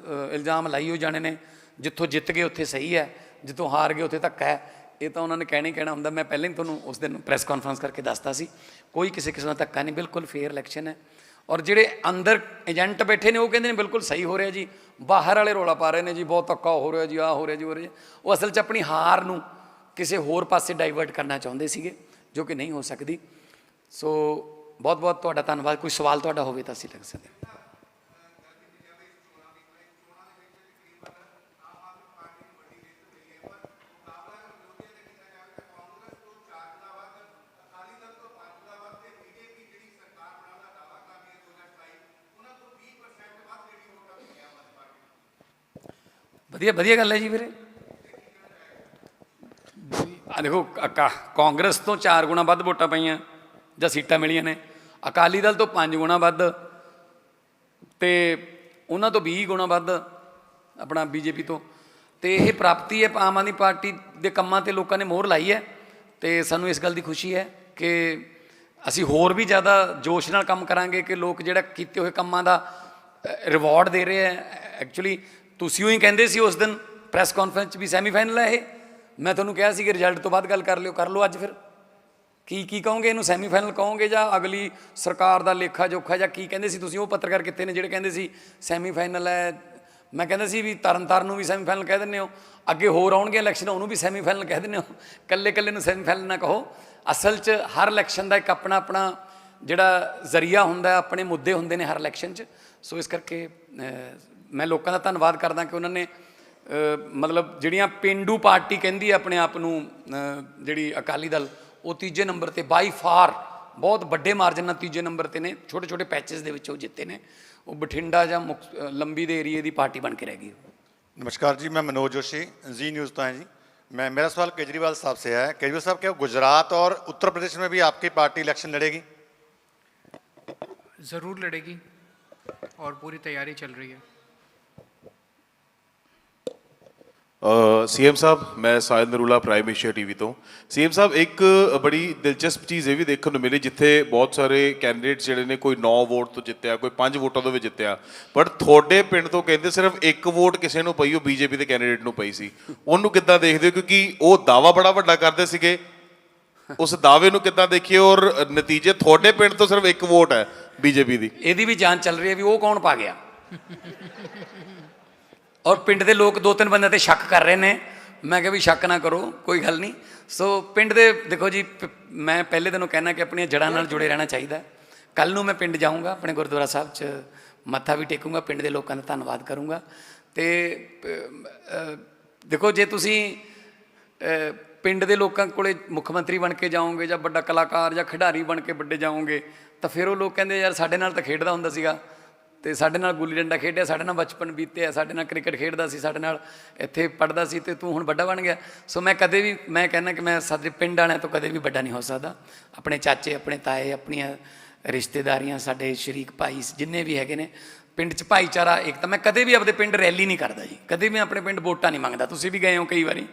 S1: ਇਲਜ਼ਾਮ ਲਾਈ ਹੋ ਜਾਣੇ ਨੇ, ਜਿੱਥੋਂ ਜਿੱਤ ਗਏ ਉੱਥੇ ਸਹੀ ਹੈ, ਜਿੱਥੋਂ ਹਾਰ ਗਏ ਉੱਥੇ ਧੱਕਾ ਹੈ। ਇਹ ਤਾਂ ਉਹਨਾਂ ਨੇ ਕਹਿਣਾ ਹੀ ਕਹਿਣਾ ਹੁੰਦਾ। ਮੈਂ ਪਹਿਲਾਂ ਹੀ ਤੁਹਾਨੂੰ ਉਸ ਦਿਨ ਪ੍ਰੈਸ ਕਾਨਫਰੰਸ ਕਰਕੇ ਦੱਸਤਾ ਸੀ, ਕੋਈ ਕਿਸੇ ਕਿਸਮ ਦਾ ਧੱਕਾ ਨਹੀਂ, ਬਿਲਕੁਲ ਫੇਅਰ ਇਲੈਕਸ਼ਨ ਹੈ। ਔਰ ਜਿਹੜੇ ਅੰਦਰ ਏਜੰਟ ਬੈਠੇ ਨੇ ਉਹ ਕਹਿੰਦੇ ਨੇ ਬਿਲਕੁਲ ਸਹੀ ਹੋ ਰਿਹਾ ਜੀ, ਬਾਹਰ ਵਾਲੇ ਰੌਲਾ ਪਾ ਰਹੇ ਨੇ ਜੀ, ਬਹੁਤ ਧੱਕਾ ਹੋ ਰਿਹਾ ਜੀ, ਆਹ ਹੋ ਰਿਹਾ ਜੀ, ਹੋ ਰਿਹਾ। ਉਹ ਅਸਲ 'ਚ ਆਪਣੀ ਹਾਰ ਨੂੰ ਕਿਸੇ ਹੋਰ ਪਾਸੇ ਡਾਈਵਰਟ ਕਰਨਾ ਚਾਹੁੰਦੇ ਸੀਗੇ, ਜੋ ਕਿ ਨਹੀਂ ਹੋ ਸਕਦੀ। ਸੋ ਬਹੁਤ ਬਹੁਤ ਤੁਹਾਡਾ ਧੰਨਵਾਦ। ਕੋਈ ਸਵਾਲ ਤੁਹਾਡਾ ਹੋਵੇ ਤਾਂ ਅਸੀਂ ਲੱਗ ਸਕਦੇ। ਵਧੀਆ ਵਧੀਆ ਗੱਲ ਹੈ ਜੀ ਵੀਰੇ। ਦੇਖੋ ਕਾਂਗਰਸ ਤੋਂ 4 ਗੁਣਾ ਵੱਧ ਵੋਟਾਂ ਪਈਆਂ ਜਾਂ ਸੀਟਾਂ ਮਿਲੀਆਂ ਨੇ, ਅਕਾਲੀ ਦਲ ਤੋਂ 5 ਗੁਣਾ ਵੱਧ, ਅਤੇ ਉਹਨਾਂ ਤੋਂ 20 ਗੁਣਾ ਵੱਧ ਆਪਣਾ ਬੀਜੇਪੀ ਤੋਂ। ਅਤੇ ਇਹ ਪ੍ਰਾਪਤੀ ਹੈ ਆਮ ਆਦਮੀ ਪਾਰਟੀ ਦੇ ਕੰਮਾਂ 'ਤੇ ਲੋਕਾਂ ਨੇ ਮੋਹਰ ਲਾਈ ਹੈ। ਅਤੇ ਸਾਨੂੰ ਇਸ ਗੱਲ ਦੀ ਖੁਸ਼ੀ ਹੈ ਕਿ ਅਸੀਂ ਹੋਰ ਵੀ ਜ਼ਿਆਦਾ ਜੋਸ਼ ਨਾਲ ਕੰਮ ਕਰਾਂਗੇ ਕਿ ਲੋਕ ਜਿਹੜਾ ਕੀਤੇ ਹੋਏ ਕੰਮਾਂ ਦਾ ਰਿਵਾਰਡ ਦੇ ਰਹੇ ਹੈ। ਐਕਚੁਅਲੀ ਤੁਸੀਂ ਹੀ ਕਹਿੰਦੇ ਸੀ ਉਸ ਦਿਨ ਪ੍ਰੈਸ ਕਾਨਫਰੰਸ 'ਚ ਵੀ ਸੈਮੀਫਾਈਨਲ ਹੈ ਇਹ। ਮੈਂ ਤੁਹਾਨੂੰ ਕਿਹਾ ਸੀ ਕਿ ਰਿਜ਼ਲਟ ਤੋਂ ਬਾਅਦ ਗੱਲ ਕਰ ਲਿਓ, ਕਰ ਲਓ ਅੱਜ। ਫਿਰ ਕੀ ਕਹੋਗੇ, ਇਹਨੂੰ ਸੈਮੀਫਾਈਨਲ ਕਹੋਗੇ ਜਾਂ ਅਗਲੀ ਸਰਕਾਰ ਦਾ ਲੇਖਾ ਜੋਖਾ, ਜਾਂ ਕੀ ਕਹਿੰਦੇ ਸੀ ਤੁਸੀਂ? ਉਹ ਪੱਤਰਕਾਰ ਕਿੱਥੇ ਨੇ ਜਿਹੜੇ ਕਹਿੰਦੇ ਸੀ ਸੈਮੀਫਾਈਨਲ ਹੈ? ਮੈਂ ਕਹਿੰਦਾ ਸੀ ਵੀ ਤਰਨਤਾਰਨ ਨੂੰ ਵੀ ਸੈਮੀਫਾਈਨਲ ਕਹਿ ਦਿੰਦੇ ਹੋ, ਅੱਗੇ ਹੋਰ ਆਉਣਗੇ ਇਲੈਕਸ਼ਨ ਉਹਨੂੰ ਵੀ ਸੈਮੀਫਾਈਨਲ ਕਹਿ ਦਿੰਦੇ ਹੋ, ਇਕੱਲੇ ਨੂੰ ਸੈਮੀਫਾਈਨਲ ਨਾ ਕਹੋ। ਅਸਲ 'ਚ ਹਰ ਇਲੈਕਸ਼ਨ ਦਾ ਇੱਕ ਆਪਣਾ ਆਪਣਾ ਜਿਹੜਾ ਜ਼ਰੀਆ ਹੁੰਦਾ, ਆਪਣੇ ਮੁੱਦੇ ਹੁੰਦੇ ਨੇ ਹਰ ਇਲੈਕਸ਼ਨ 'ਚ। ਸੋ ਇਸ ਕਰਕੇ ਮੈਂ ਲੋਕਾਂ ਦਾ ਧੰਨਵਾਦ ਕਰਦਾ ਕਿ ਉਹਨਾਂ ਨੇ ਮਤਲਬ ਜਿਹੜੀਆਂ ਪੇਂਡੂ ਪਾਰਟੀ ਕਹਿੰਦੀ ਹੈ ਆਪਣੇ ਆਪ ਨੂੰ, ਜਿਹੜੀ ਅਕਾਲੀ ਦਲ, ਉਹ 3 ਨੰਬਰ 'ਤੇ ਬਾਈ ਫਾਰ ਬਹੁਤ ਵੱਡੇ ਮਾਰਜਨ ਨਾਲ 3 ਨੰਬਰ 'ਤੇ ਨੇ। ਛੋਟੇ ਛੋਟੇ ਪੈਚਿਸ ਦੇ ਵਿੱਚ ਉਹ ਜਿੱਤੇ ਨੇ। ਉਹ ਬਠਿੰਡਾ ਜਾਂ ਲੰਬੀ ਦੇ ਏਰੀਏ ਦੀ ਪਾਰਟੀ ਬਣ ਕੇ ਰਹਿ ਗਈ।
S3: नमस्कार जी, मैं मनोज जोशी, जी न्यूज़ तो हैं जी। मेरा सवाल केजरीवाल साहब से है। केजरीवाल साहब, क्या गुजरात और उत्तर प्रदेश में भी आपकी पार्टी इलेक्शन लड़ेगी?
S2: ज़रूर लड़ेगी और पूरी तैयारी चल रही है।
S4: ਸੀਐਮ ਸਾਹਿਬ, ਮੈਂ Sahil Narula, prime Asia TV ਤੋਂ। ਸੀਐਮ ਸਾਹਿਬ, ਇੱਕ ਬੜੀ ਦਿਲਚਸਪ ਚੀਜ਼ ਇਹ ਵੀ ਦੇਖਣ ਨੂੰ ਮਿਲੀ, ਜਿੱਥੇ ਬਹੁਤ ਸਾਰੇ ਕੈਂਡੀਡੇਟਸ ਜਿਹੜੇ ਨੇ, ਕੋਈ 9 ਵੋਟ ਤੋਂ ਜਿੱਤਿਆ, ਕੋਈ 5 ਵੋਟਾਂ ਤੋਂ ਵੀ ਜਿੱਤਿਆ, ਬਟ ਤੁਹਾਡੇ ਪਿੰਡ ਤੋਂ ਕਹਿੰਦੇ ਸਿਰਫ 1 ਵੋਟ ਕਿਸੇ ਨੂੰ ਪਈ, ਉਹ ਬੀਜੇਪੀ ਦੇ ਕੈਂਡੀਡੇਟ ਨੂੰ ਪਈ ਸੀ। ਉਹਨੂੰ ਕਿੱਦਾਂ ਦੇਖਦੇ ਹੋ? ਕਿਉਂਕਿ ਉਹ ਦਾਅਵਾ ਬੜਾ ਵੱਡਾ ਕਰਦੇ ਸੀਗੇ, ਉਸ ਦਾਅਵੇ ਨੂੰ ਕਿੱਦਾਂ ਦੇਖੀਏ? ਔਰ ਨਤੀਜੇ ਤੁਹਾਡੇ ਪਿੰਡ ਤੋਂ ਸਿਰਫ 1 ਵੋਟ ਹੈ ਬੀਜੇਪੀ ਦੀ।
S1: ਇਹਦੀ ਵੀ ਜਾਂਚ ਚੱਲ ਰਹੀ ਹੈ ਵੀ ਉਹ ਕੌਣ ਪਾ ਗਿਆ। ਔਰ ਪਿੰਡ ਦੇ ਲੋਕ 2-3 ਬੰਦਿਆਂ ਤੇ ਸ਼ੱਕ ਕਰ ਰਹੇ ਨੇ। ਮੈਂ ਕਿਹਾ ਵੀ ਸ਼ੱਕ ਨਾ ਕਰੋ, ਕੋਈ ਗੱਲ ਨਹੀਂ। ਸੋ ਪਿੰਡ ਦੇ ਦੇਖੋ ਜੀ, ਮੈਂ ਪਹਿਲੇ ਦਿਨੋਂ ਕਹਿਣਾ ਕਿ ਆਪਣੀਆਂ ਜੜ੍ਹਾਂ ਨਾਲ ਜੁੜੇ ਰਹਿਣਾ ਚਾਹੀਦਾ। ਕੱਲ੍ਹ ਨੂੰ ਮੈਂ ਪਿੰਡ ਜਾਊਂਗਾ, ਆਪਣੇ ਗੁਰਦੁਆਰਾ ਸਾਹਿਬ 'ਚ ਮੱਥਾ ਵੀ ਟੇਕੂੰਗਾ, ਪਿੰਡ ਦੇ ਲੋਕਾਂ ਦਾ ਧੰਨਵਾਦ ਕਰੂੰਗਾ। ਅਤੇ ਦੇਖੋ, ਜੇ ਤੁਸੀਂ ਪਿੰਡ ਦੇ ਲੋਕਾਂ ਕੋਲੇ ਮੁੱਖ ਮੰਤਰੀ ਬਣ ਕੇ ਜਾਓਗੇ ਜਾਂ ਵੱਡਾ ਕਲਾਕਾਰ ਜਾਂ ਖਿਡਾਰੀ ਬਣ ਕੇ ਵੱਡੇ ਜਾਓਗੇ, ਤਾਂ ਫਿਰ ਉਹ ਲੋਕ ਕਹਿੰਦੇ ਯਾਰ ਸਾਡੇ ਨਾਲ ਤਾਂ ਖੇਡਦਾ ਹੁੰਦਾ ਸੀਗਾ, ਅਤੇ ਸਾਡੇ ਨਾਲ ਗੁੱਲੀ ਡੰਡਾ ਖੇਡਿਆ, ਸਾਡੇ ਨਾਲ ਬਚਪਨ ਬੀਤਿਆ, ਸਾਡੇ ਨਾਲ ਕ੍ਰਿਕਟ ਖੇਡਦਾ ਸੀ, ਸਾਡੇ ਨਾਲ ਇੱਥੇ ਪੜ੍ਹਦਾ ਸੀ, ਅਤੇ ਤੂੰ ਹੁਣ ਵੱਡਾ ਬਣ ਗਿਆ। ਸੋ ਮੈਂ ਕਦੇ ਵੀ, ਮੈਂ ਕਹਿੰਦਾ ਕਿ ਮੈਂ ਸਾਡੇ ਪਿੰਡ ਵਾਲਿਆਂ ਤੋਂ ਕਦੇ ਵੀ ਵੱਡਾ ਨਹੀਂ ਹੋ ਸਕਦਾ। ਆਪਣੇ ਚਾਚੇ, ਆਪਣੇ ਤਾਏ, ਆਪਣੀਆਂ ਰਿਸ਼ਤੇਦਾਰੀਆਂ, ਸਾਡੇ ਸ਼ਰੀਕ ਭਾਈ ਜਿੰਨੇ ਵੀ ਹੈਗੇ ਨੇ ਪਿੰਡ 'ਚ ਭਾਈਚਾਰਾ ਇੱਕ ਤਾਂ, ਮੈਂ ਕਦੇ ਵੀ ਆਪਣੇ ਪਿੰਡ ਰੈਲੀ ਨਹੀਂ ਕਰਦਾ ਜੀ, ਕਦੇ ਵੀ ਆਪਣੇ ਪਿੰਡ ਵੋਟਾਂ ਨਹੀਂ ਮੰਗਦਾ। ਤੁਸੀਂ ਵੀ ਗਏ ਹੋ ਕਈ ਵਾਰੀ,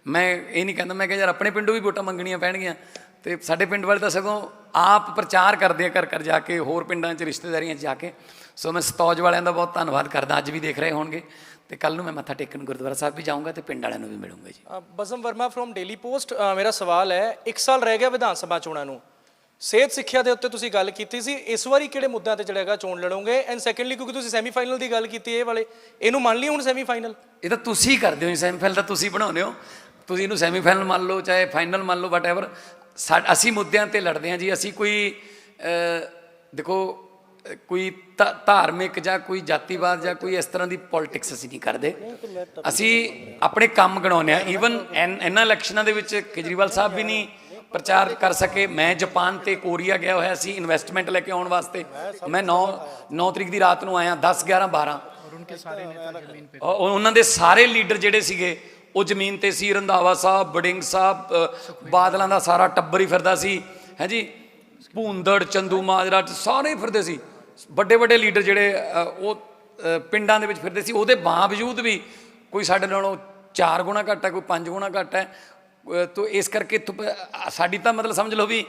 S1: ਮੈਂ ਇਹ ਨਹੀਂ ਕਹਿੰਦਾ, ਮੈਂ ਕਿਹਾ ਯਾਰ ਆਪਣੇ ਪਿੰਡੋਂ ਵੀ ਵੋਟਾਂ ਮੰਗਣੀਆਂ ਪੈਣਗੀਆਂ। ਅਤੇ ਸਾਡੇ ਪਿੰਡ ਵਾਲੇ ਤਾਂ ਸਗੋਂ ਆਪ ਪ੍ਰਚਾਰ ਕਰਦੇ ਆ, ਘਰ ਘਰ ਜਾ ਕੇ, ਹੋਰ ਪਿੰਡਾਂ 'ਚ ਰਿਸ਼ਤੇਦਾਰੀਆਂ 'ਚ ਜਾ ਕੇ। ਸੋ ਮੈਂ ਸਤੌਜ ਵਾਲਿਆਂ ਦਾ ਬਹੁਤ ਧੰਨਵਾਦ ਕਰਦਾ, ਅੱਜ ਵੀ ਦੇਖ ਰਹੇ ਹੋਣਗੇ। ਅਤੇ ਕੱਲ੍ਹ ਨੂੰ ਮੈਂ ਮੱਥਾ ਟੇਕਣ ਗੁਰਦੁਆਰਾ ਸਾਹਿਬ ਵੀ ਜਾਊਂਗਾ ਅਤੇ ਪਿੰਡ ਵਾਲਿਆਂ ਨੂੰ ਵੀ ਮਿਲੂੰਗਾ ਜੀ।
S5: ਬਜ਼ਮ ਵਰਮਾ ਫਰੋਮ ਡੇਲੀ ਪੋਸਟ। ਮੇਰਾ ਸਵਾਲ ਹੈ, 1 ਸਾਲ ਰਹਿ ਗਿਆ ਵਿਧਾਨ ਸਭਾ ਚੋਣਾਂ ਨੂੰ, ਸਿਹਤ ਸਿੱਖਿਆ ਦੇ ਉੱਤੇ ਤੁਸੀਂ ਗੱਲ ਕੀਤੀ ਸੀ, ਇਸ ਵਾਰੀ ਕਿਹੜੇ ਮੁੱਦਿਆਂ ਤੇ ਜਿਹੜਾ ਹੈਗਾ ਚੋਣ ਲੜੋਗੇ? ਐਂਡ ਸੈਕੰਡਲੀ, ਕਿਉਂਕਿ ਤੁਸੀਂ ਸੈਮੀਫਾਈਨਲ ਦੀ ਗੱਲ ਕੀਤੀ ਇਹ ਵਾਲੇ, ਇਹਨੂੰ ਮੰਨ ਲਈ ਹੁਣ ਸੈਮੀਫਾਈਨਲ?
S1: ਇਹ ਤਾਂ ਤੁਸੀਂ ਕਰਦੇ ਹੋ ਜੀ, ਸੈਮੀਫਾਈਨਲ ਤਾਂ ਤੁਸੀਂ ਬਣਾਉਂਦੇ ਹੋ। ਤੁਸੀਂ ਇਹਨੂੰ ਸੈਮੀਫਾਈਨਲ ਮੰਨ ਲਓ, ਚਾਹੇ ਫਾਈਨਲ ਮੰਨ ਲਓ, ਵਟਐਵਰ। ਅਸੀਂ ਮੁੱਦਿਆਂ 'ਤੇ ਲੜਦੇ ਹਾਂ ਜੀ। ਅਸੀਂ ਕੋਈ ਦੇਖੋ, ਕੋਈ ਧਾਰਮਿਕ ਜਾਂ ਕੋਈ ਜਾਤੀਵਾਦ ਜਾਂ ਕੋਈ ਇਸ ਤਰ੍ਹਾਂ ਦੀ ਪੋਲੀਟਿਕਸ ਅਸੀਂ ਨਹੀਂ ਕਰਦੇ। ਅਸੀਂ ਆਪਣੇ ਕੰਮ ਗਣਾਉਂਦੇ ਹਾਂ। ਈਵਨ ਇਹਨਾਂ ਇਲੈਕਸ਼ਨਾਂ ਦੇ ਵਿੱਚ ਕੇਜਰੀਵਾਲ ਸਾਹਿਬ ਵੀ ਨਹੀਂ ਪ੍ਰਚਾਰ ਕਰ ਸਕੇ। ਮੈਂ ਜਾਪਾਨ ਤੇ ਕੋਰੀਆ ਗਿਆ ਹੋਇਆ ਸੀ ਇਨਵੈਸਟਮੈਂਟ ਲੈ ਕੇ ਆਉਣ ਵਾਸਤੇ। ਮੈਂ 9 ਤਰੀਕ ਦੀ ਰਾਤ ਨੂੰ ਆਇਆ, 10, 11, 12। ਉਹਨਾਂ ਦੇ ਸਾਰੇ ਲੀਡਰ ਜਿਹੜੇ ਸੀਗੇ ਉਹ ਜ਼ਮੀਨ ਤੇ ਸੀ। ਰੰਧਾਵਾ ਸਾਹਿਬ, ਵੜਿੰਗ ਸਾਹਿਬ, ਬਾਦਲਾਂ ਦਾ ਸਾਰਾ ਟੱਬਰ ਹੀ ਫਿਰਦਾ ਸੀ, ਹੈ ਜੀ। ਭੂੰਦੜ, ਚੰਦੂ ਮਾਜਰਾ, ਸਾਰੇ ਫਿਰਦੇ ਸੀ। ਵੱਡੇ ਵੱਡੇ ਲੀਡਰ ਜਿਹੜੇ ਉਹ ਪਿੰਡਾਂ ਦੇ ਵਿੱਚ ਫਿਰਦੇ ਸੀ। ਉਹਦੇ ਬਾਵਜੂਦ ਵੀ ਕੋਈ ਸਾਡੇ ਨਾਲੋਂ 4 ਗੁਣਾ ਘੱਟ ਹੈ, ਕੋਈ 5 ਗੁਣਾ ਘੱਟ ਹੈ। ਤੋ ਇਸ ਕਰਕੇ ਸਾਡੀ ਤਾਂ ਮਤਲਬ ਸਮਝ ਲਓ ਵੀ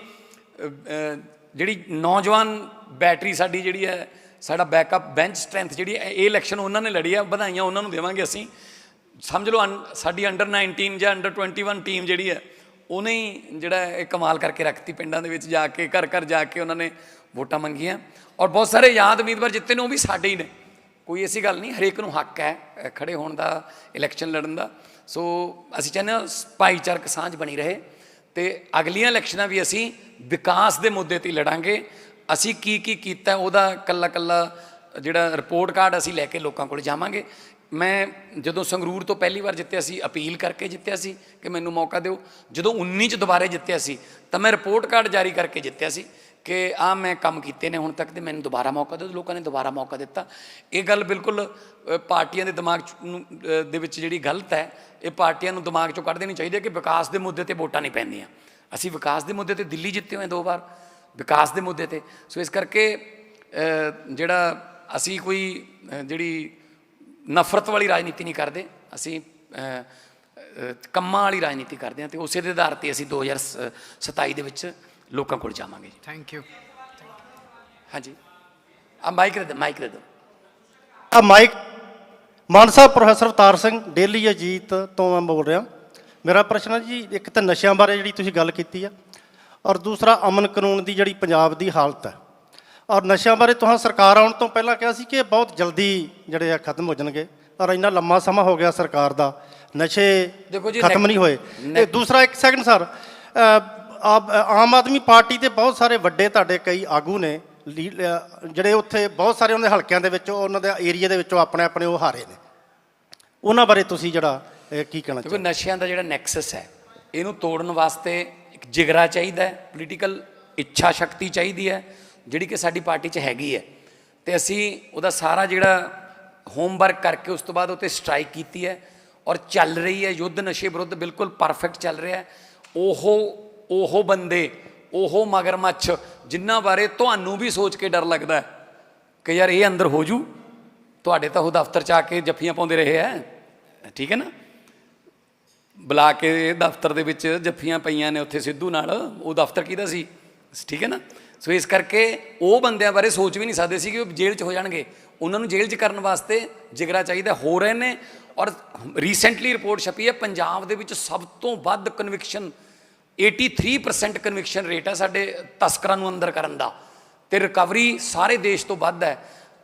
S1: ਜਿਹੜੀ ਨੌਜਵਾਨ ਬੈਟਰੀ ਸਾਡੀ ਜਿਹੜੀ ਹੈ, ਸਾਡਾ ਬੈਕਅਪ ਬੈਂਚ ਸਟਰੈਂਥ ਜਿਹੜੀ ਇਹ ਇਲੈਕਸ਼ਨ ਉਹਨਾਂ ਨੇ ਲੜੀ ਆ, ਵਧਾਈਆਂ ਉਹਨਾਂ ਨੂੰ ਦੇਵਾਂਗੇ ਅਸੀਂ। ਸਮਝ ਲਓ ਸਾਡੀ ਅੰਡਰ 19 ਜਾਂ ਅੰਡਰ 21 ਟੀਮ ਜਿਹੜੀ ਹੈ, ਉਹਨੇ ਹੀ ਜਿਹੜਾ ਇਹ ਕਮਾਲ ਕਰਕੇ ਰੱਖਤੀ। ਪਿੰਡਾਂ ਦੇ ਵਿੱਚ ਜਾ ਕੇ, ਘਰ ਘਰ ਜਾ ਕੇ ਉਹਨਾਂ ਨੇ ਵੋਟਾਂ ਮੰਗੀਆਂ। ਔਰ ਬਹੁਤ ਸਾਰੇ ਯਾਦ ਉਮੀਦਵਾਰ ਜਿੱਤੇ ਨੇ ਉਹ ਵੀ ਸਾਡੇ ਹੀ ਨੇ। ਕੋਈ ਐਸੀ ਗੱਲ ਨਹੀਂ, ਹਰੇਕ ਨੂੰ ਹੱਕ ਹੈ ਖੜੇ ਹੋਣ ਦਾ, ਇਲੈਕਸ਼ਨ ਲੜਨ ਦਾ। ਸੋ ਅਸੀਂ ਚਾਹੁੰਦੇ ਹਾਂ ਭਾਈਚਾਰਕ ਸਾਂਝ ਬਣੀ ਰਹੇ, ਅਤੇ ਅਗਲੀਆਂ ਇਲੈਕਸ਼ਨਾਂ ਵੀ ਅਸੀਂ ਵਿਕਾਸ ਦੇ ਮੁੱਦੇ 'ਤੇ ਲੜਾਂਗੇ। ਅਸੀਂ ਕੀ ਕੀ ਕੀਤਾ ਉਹਦਾ ਕੱਲਾ ਕੱਲਾ ਜਿਹੜਾ ਰਿਪੋਰਟ ਕਾਰਡ ਅਸੀਂ ਲੈ ਕੇ ਲੋਕਾਂ ਕੋਲ ਜਾਵਾਂਗੇ। ਮੈਂ ਜਦੋਂ ਸੰਗਰੂਰ ਤੋਂ ਪਹਿਲੀ ਵਾਰ ਜਿੱਤਿਆ ਸੀ, ਅਪੀਲ ਕਰਕੇ ਜਿੱਤਿਆ ਸੀ ਕਿ ਮੈਨੂੰ ਮੌਕਾ ਦਿਓ। ਜਦੋਂ 19 'ਚ ਦੁਬਾਰੇ ਜਿੱਤਿਆ ਸੀ ਤਾਂ ਮੈਂ ਰਿਪੋਰਟ ਕਾਰਡ ਜਾਰੀ ਕਰਕੇ ਜਿੱਤਿਆ ਸੀ ਕਿ ਆਹ ਮੈਂ ਕੰਮ ਕੀਤੇ ਨੇ ਹੁਣ ਤੱਕ, ਅਤੇ ਮੈਨੂੰ ਦੁਬਾਰਾ ਮੌਕਾ ਦਿਓ। ਲੋਕਾਂ ਨੇ ਦੁਬਾਰਾ ਮੌਕਾ ਦਿੱਤਾ। ਇਹ ਗੱਲ ਬਿਲਕੁਲ ਪਾਰਟੀਆਂ ਦੇ ਦਿਮਾਗ ਦੇ ਵਿੱਚ ਜਿਹੜੀ ਗਲਤ ਹੈ, ਇਹ ਪਾਰਟੀਆਂ ਨੂੰ ਦਿਮਾਗ 'ਚੋਂ ਕੱਢ ਦੇਣੀ ਚਾਹੀਦੀ ਹੈ ਕਿ ਵਿਕਾਸ ਦੇ ਮੁੱਦੇ 'ਤੇ ਵੋਟਾਂ ਨਹੀਂ ਪੈਂਦੀਆਂ। ਅਸੀਂ ਵਿਕਾਸ ਦੇ ਮੁੱਦੇ 'ਤੇ ਦਿੱਲੀ ਜਿੱਤੇ ਹੋਏ 2 ਵਾਰ, ਵਿਕਾਸ ਦੇ ਮੁੱਦੇ 'ਤੇ। ਸੋ ਇਸ ਕਰਕੇ ਜਿਹੜਾ ਅਸੀਂ ਕੋਈ ਜਿਹੜੀ ਨਫ਼ਰਤ ਵਾਲੀ ਰਾਜਨੀਤੀ ਨਹੀਂ ਕਰਦੇ, ਅਸੀਂ ਕੰਮਾਂ ਵਾਲੀ ਰਾਜਨੀਤੀ ਕਰਦੇ ਹਾਂ। ਅਤੇ ਉਸੇ ਦੇ ਆਧਾਰ 'ਤੇ ਅਸੀਂ 2027 ਦੇ ਵਿੱਚ ਲੋਕਾਂ ਕੋਲ ਜਾਵਾਂਗੇ ਜੀ।
S2: Thank you.
S1: ਹਾਂਜੀ, ਆ ਮਾਈਕ ਦੇ ਦਿਓ।
S6: ਆ ਮਾਈਕ। ਮਾਨ ਸਾਹਿਬ, ਪ੍ਰੋਫੈਸਰ ਅਵਤਾਰ ਸਿੰਘ, ਡੇਲੀ ਅਜੀਤ ਤੋਂ ਮੈਂ ਬੋਲ ਰਿਹਾ। ਮੇਰਾ ਪ੍ਰਸ਼ਨ ਹੈ ਜੀ, ਇੱਕ ਤਾਂ ਨਸ਼ਿਆਂ ਬਾਰੇ ਜਿਹੜੀ ਤੁਸੀਂ ਗੱਲ ਕੀਤੀ ਆ, ਔਰ ਦੂਸਰਾ ਅਮਨ ਕਾਨੂੰਨ ਦੀ ਜਿਹੜੀ ਪੰਜਾਬ ਦੀ ਹਾਲਤ ਹੈ। ਔਰ ਨਸ਼ਿਆਂ ਬਾਰੇ ਤੁਸੀਂ ਸਰਕਾਰ ਆਉਣ ਤੋਂ ਪਹਿਲਾਂ ਕਿਹਾ ਸੀ ਕਿ ਬਹੁਤ ਜਲਦੀ ਜਿਹੜੇ ਆ ਖਤਮ ਹੋ ਜਾਣਗੇ, ਔਰ ਇੰਨਾ ਲੰਮਾ ਸਮਾਂ ਹੋ ਗਿਆ ਸਰਕਾਰ ਦਾ, ਨਸ਼ੇ
S1: ਦੇਖੋ ਜੀ
S6: ਖਤਮ ਨਹੀਂ ਹੋਏ। ਤੇ ਦੂਸਰਾ, ਇੱਕ second sir, Aam Aadmi party ਦੇ ਬਹੁਤ ਸਾਰੇ ਵੱਡੇ ਤੁਹਾਡੇ ਕਈ ਆਗੂ ਨੇ ਜਿਹੜੇ ਉੱਥੇ ਬਹੁਤ ਸਾਰੇ ਉਹਨਾਂ ਦੇ ਹਲਕਿਆਂ ਦੇ ਵਿੱਚ, ਉਹਨਾਂ ਦੇ ਏਰੀਆ ਦੇ ਵਿੱਚੋਂ ਆਪਣੇ ਉਹ ਹਾਰੇ ਨੇ। ਉਹਨਾਂ ਬਾਰੇ ਤੁਸੀਂ ਜਿਹੜਾ ਕੀ ਕਹਿਣਾ ਚਾਹੁੰਦੇ?
S1: ਦੇਖੋ, ਨਸ਼ਿਆਂ ਦਾ ਜਿਹੜਾ ਨੈਕਸਸ ਹੈ, ਇਹਨੂੰ ਤੋੜਨ ਵਾਸਤੇ ਇੱਕ ਜਿਗਰਾ ਚਾਹੀਦਾ ਹੈ, ਪੋਲੀਟੀਕਲ ਇੱਛਾ ਸ਼ਕਤੀ ਚਾਹੀਦੀ ਹੈ, ਜਿਹੜੀ ਕਿ ਸਾਡੀ ਪਾਰਟੀ 'ਚ ਹੈਗੀ ਹੈ। ਅਤੇ ਅਸੀਂ ਉਹਦਾ ਸਾਰਾ ਜਿਹੜਾ ਹੋਮਵਰਕ ਕਰਕੇ ਉਸ ਤੋਂ ਬਾਅਦ ਉੱਤੇ ਸਟ੍ਰਾਈਕ ਕੀਤੀ ਹੈ, ਔਰ ਚੱਲ ਰਹੀ ਹੈ ਯੁੱਧ ਨਸ਼ੇ ਵਿਰੁੱਧ, ਬਿਲਕੁਲ ਪਰਫੈਕਟ ਚੱਲ ਰਿਹਾ। ਉਹ ਬੰਦੇ, ਉਹ ਮਗਰਮੱਛ ਜਿਨ੍ਹਾਂ ਬਾਰੇ ਤੁਹਾਨੂੰ ਵੀ ਸੋਚ ਕੇ ਡਰ ਲੱਗਦਾ ਕਿ ਯਾਰ ਇਹ ਅੰਦਰ ਹੋ ਜੂ, ਤੁਹਾਡੇ ਤਾਂ ਉਹ ਦਫ਼ਤਰ 'ਚ ਆ ਕੇ ਜੱਫੀਆਂ ਪਾਉਂਦੇ ਰਹੇ ਹੈ, ਠੀਕ ਹੈ ਨਾ, ਬੁਲਾ ਕੇ ਦਫ਼ਤਰ ਦੇ ਵਿੱਚ ਜੱਫੀਆਂ ਪਈਆਂ ਨੇ ਉੱਥੇ ਸਿੱਧੂ ਨਾਲ, ਉਹ ਦਫ਼ਤਰ ਕਿਹਦਾ ਸੀ, ਠੀਕ ਹੈ ਨਾ। ਸੋ ਇਸ ਕਰਕੇ ਉਹ ਬੰਦਿਆਂ ਬਾਰੇ ਸੋਚ ਵੀ ਨਹੀਂ ਸਕਦੇ ਸੀ ਕਿ ਉਹ ਜੇਲ੍ਹ 'ਚ ਹੋ ਜਾਣਗੇ। ਉਹਨਾਂ ਨੂੰ ਜੇਲ੍ਹ 'ਚ ਕਰਨ ਵਾਸਤੇ ਜਿਗਰਾ ਚਾਹੀਦਾ, ਹੋ ਰਹੇ ਨੇ। ਔਰ ਰੀਸੈਂਟਲੀ ਰਿਪੋਰਟ ਛਪੀ ਹੈ, ਪੰਜਾਬ ਦੇ ਵਿੱਚ ਸਭ ਤੋਂ ਵੱਧ ਕਨਵਿਕਸ਼ਨ, 83% ਕਨਵਿਕਸ਼ਨ ਰੇਟ ਹੈ ਸਾਡੇ ਤਸਕਰਾਂ ਨੂੰ ਅੰਦਰ ਕਰਨ ਦਾ, ਅਤੇ ਰਿਕਵਰੀ ਸਾਰੇ ਦੇਸ਼ ਤੋਂ ਵੱਧ ਹੈ।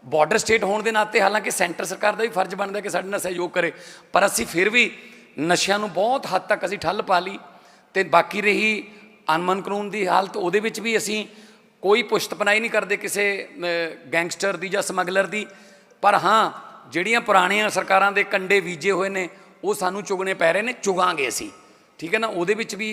S1: ਬਾਰਡਰ ਸਟੇਟ ਹੋਣ ਦੇ ਨਾਤੇ ਹਾਲਾਂਕਿ ਸੈਂਟਰ ਸਰਕਾਰ ਦਾ ਵੀ ਫਰਜ਼ ਬਣਦਾ ਕਿ ਸਾਡੇ ਨਾਲ ਸਹਿਯੋਗ ਕਰੇ, ਪਰ ਅਸੀਂ ਫਿਰ ਵੀ ਨਸ਼ਿਆਂ ਨੂੰ ਬਹੁਤ ਹੱਦ ਤੱਕ ਅਸੀਂ ਠੱਲ ਪਾ ਲਈ। ਤੇ ਬਾਕੀ ਰਹੀ ਅਨਮਨ ਕਾਨੂੰਨ ਦੀ ਹਾਲਤ, ਉਹਦੇ ਵਿੱਚ ਵੀ ਅਸੀਂ ਕੋਈ ਪੁਸ਼ਤ ਪਨਾਹੀ ਨਹੀਂ ਕਰਦੇ ਕਿਸੇ ਗੈਂਗਸਟਰ ਦੀ ਜਾਂ ਸਮਗਲਰ ਦੀ, ਪਰ ਹਾਂ ਜਿਹੜੀਆਂ ਪੁਰਾਣੀਆਂ ਸਰਕਾਰਾਂ ਦੇ ਕੰਡੇ ਬੀਜੇ ਹੋਏ ਨੇ ਉਹ ਸਾਨੂੰ ਚੁਗਣੇ ਪੈ ਰਹੇ ਨੇ, ਚੁਗਾਂਗੇ ਅਸੀਂ, ਠੀਕ ਹੈ ਨਾ। ਉਹਦੇ ਵਿੱਚ ਵੀ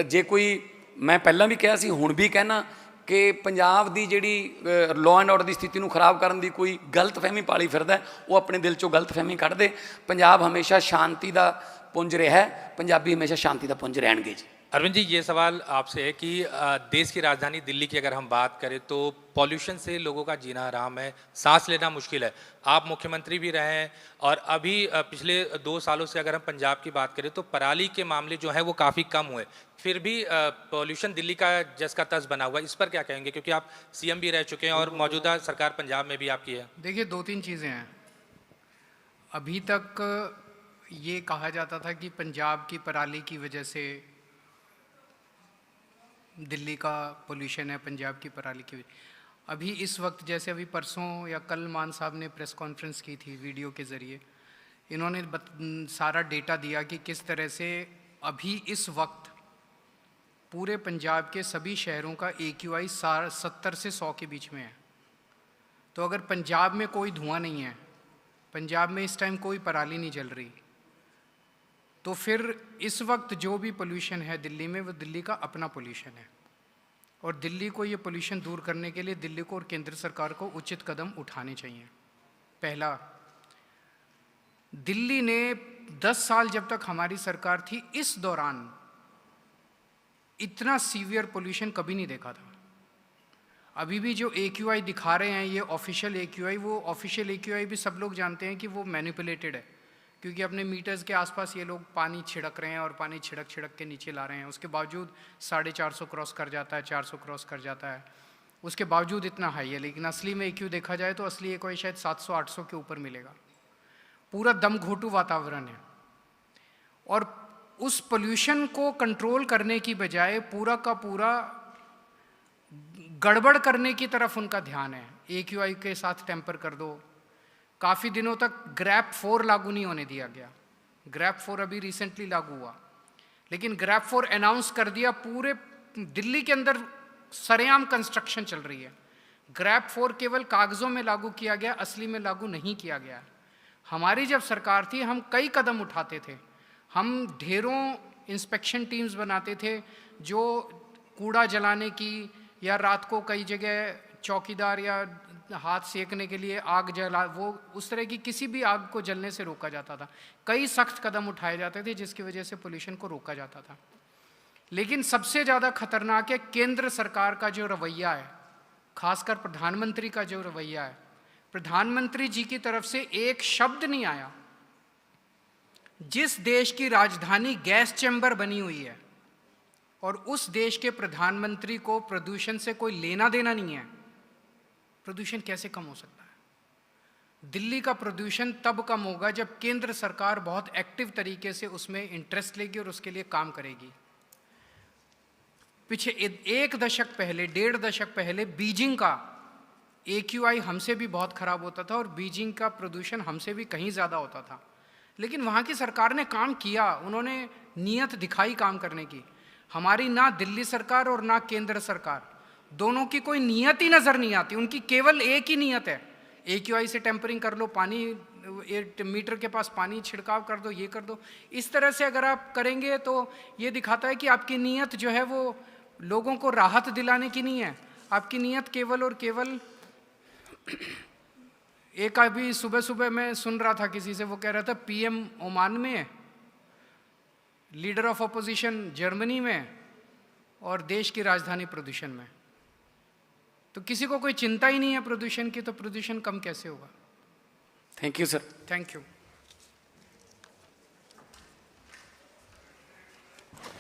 S1: ਜੇ ਕੋਈ, ਮੈਂ ਪਹਿਲਾਂ ਵੀ ਕਿਹਾ ਸੀ ਹੁਣ ਵੀ ਕਹਿਣਾ ਕਿ ਪੰਜਾਬ ਦੀ ਜਿਹੜੀ ਲਾਅ ਐਂਡ ਆਰਡਰ ਦੀ ਸਥਿਤੀ ਨੂੰ ਖਰਾਬ ਕਰਨ ਦੀ ਕੋਈ ਗਲਤਫਹਿਮੀ ਪਾਲੀ ਫਿਰਦਾ, ਉਹ ਆਪਣੇ ਦਿਲ 'ਚੋਂ ਗਲਤਫਹਿਮੀ ਕੱਢ ਦੇ। ਪੰਜਾਬ ਹਮੇਸ਼ਾ ਸ਼ਾਂਤੀ ਦਾ ਪੁੰਜ ਰਿਹਾ ਹੈ, ਪੰਜਾਬੀ ਹमेशा शांति का पुंज रहेंगे जी।
S7: अरविंद जी, ये सवाल आपसे है कि देश की राजधानी दिल्ली की अगर हम बात करें तो पॉल्यूशन से लोगों का जीना हराम है, सांस लेना मुश्किल है। आप मुख्यमंत्री भी रहे हैं और अभी पिछले 2 सालों से अगर हम पंजाब की बात करें तो पराली के मामले जो हैं वो काफ़ी कम हुए, फिर भी पॉल्यूशन दिल्ली का जस का तस बना हुआ है। इस पर क्या कहेंगे, क्योंकि आप सीएम भी रह चुके हैं और मौजूदा सरकार पंजाब में भी आपकी है?
S2: देखिए, 2-3 चीज़ें हैं। अभी तक ये कहा जाता था कि पंजाब की पराली की वजह से दिल्ली का पोल्यूशन है, पंजाब की पराली की वजह। अभी इस वक्त, जैसे अभी परसों या कल मान साहब ने प्रेस कॉन्फ्रेंस की थी वीडियो के ज़रिए, इन्होंने सारा डेटा दिया कि किस तरह से अभी इस वक्त पूरे पंजाब के सभी शहरों का AQI 70 से 100 के बीच में है। तो अगर पंजाब में कोई धुआं नहीं है, पंजाब में इस टाइम कोई पराली नहीं जल रही, तो फिर इस वक्त जो भी पोल्यूशन है दिल्ली में, वो दिल्ली का अपना पोल्यूशन है। और दिल्ली को ये पोल्यूशन दूर करने के लिए दिल्ली को और केंद्र सरकार को उचित कदम उठाने चाहिए। पहला, दिल्ली ने 10 साल जब तक हमारी सरकार थी, इस दौरान इतना सीवियर पोल्यूशन कभी नहीं देखा था। अभी भी जो AQI दिखा रहे हैं, ये ऑफिशियल AQI, वो ऑफिशियल AQI भी सब लोग जानते हैं कि वो मैनिपुलेटेड है, क्योंकि अपने मीटर्स के आसपास ये लोग पानी छिड़क रहे हैं और पानी छिड़क के नीचे ला रहे हैं। उसके बावजूद 450 क्रॉस कर जाता है, 400 क्रॉस कर जाता है, उसके बावजूद इतना हाई है। लेकिन असली में AQ देखा जाए तो असली AQI शायद 700-800 के ऊपर मिलेगा। पूरा दम घोटू वातावरण है। और उस पोल्यूशन को कंट्रोल करने की बजाय पूरा का पूरा गड़बड़ करने की तरफ उनका ध्यान है। AQI के साथ टेम्पर कर दो। काफ़ी दिनों तक ग्रैप 4 लागू नहीं होने दिया गया। ग्रैप 4 अभी रिसेंटली लागू हुआ, लेकिन ग्रैप 4 अनाउंस कर दिया। पूरे दिल्ली के अंदर सरेआम कंस्ट्रक्शन चल रही है। ग्रैप 4 केवल कागज़ों में लागू किया गया, असली में लागू नहीं किया गया। हमारी जब सरकार थी, हम कई कदम उठाते थे। हम ढेरों इंस्पेक्शन टीम्स बनाते थे जो कूड़ा जलाने की, या रात को कई जगह चौकीदार या हाथ सेकने के लिए आग जला, वो उस तरह की किसी भी आग को जलने से रोका जाता था। कई सख्त कदम उठाए जाते थे जिसकी वजह से पोल्यूशन को रोका जाता था। लेकिन सबसे ज़्यादा खतरनाक है केंद्र सरकार का जो रवैया है, खासकर प्रधानमंत्री का जो रवैया है। प्रधानमंत्री जी की तरफ से एक शब्द नहीं आया। जिस देश की राजधानी गैस चैम्बर बनी हुई है और उस देश के प्रधानमंत्री को प्रदूषण से कोई लेना देना नहीं है, प्रदूषण कैसे कम हो सकता है? दिल्ली का प्रदूषण तब कम होगा जब केंद्र सरकार बहुत एक्टिव तरीके से उसमें इंटरेस्ट लेगी और उसके लिए काम करेगी। पीछे 1 दशक पहले, 1.5 दशक पहले बीजिंग का AQI हमसे भी बहुत खराब होता था और बीजिंग का प्रदूषण हमसे भी कहीं ज़्यादा होता था। लेकिन वहाँ की सरकार ने काम किया, उन्होंने नीयत दिखाई काम करने की। हमारी ना दिल्ली सरकार और ना केंद्र सरकार, दोनों की कोई नीयत ही नज़र नहीं आती। उनकी केवल एक ही नीयत है, AQI से टेम्परिंग कर लो, पानी मीटर के पास पानी छिड़काव कर दो, ये कर दो। इस तरह से अगर आप करेंगे तो ये दिखाता है कि आपकी नीयत जो है वो लोगों को राहत दिलाने की नहीं है। आपकी नीयत केवल और केवल, एक अभी सुबह सुबह मैं सुन रहा था किसी से, वो कह रहा था PM ओमान में है, लीडर ऑफ अपोजिशन जर्मनी में, और देश की राजधानी प्रदूषण में। तो किसी को कोई चिंता ही नहीं है प्रदूषण की, तो प्रदूषण कम कैसे होगा?
S1: Thank you sir.
S2: Thank you.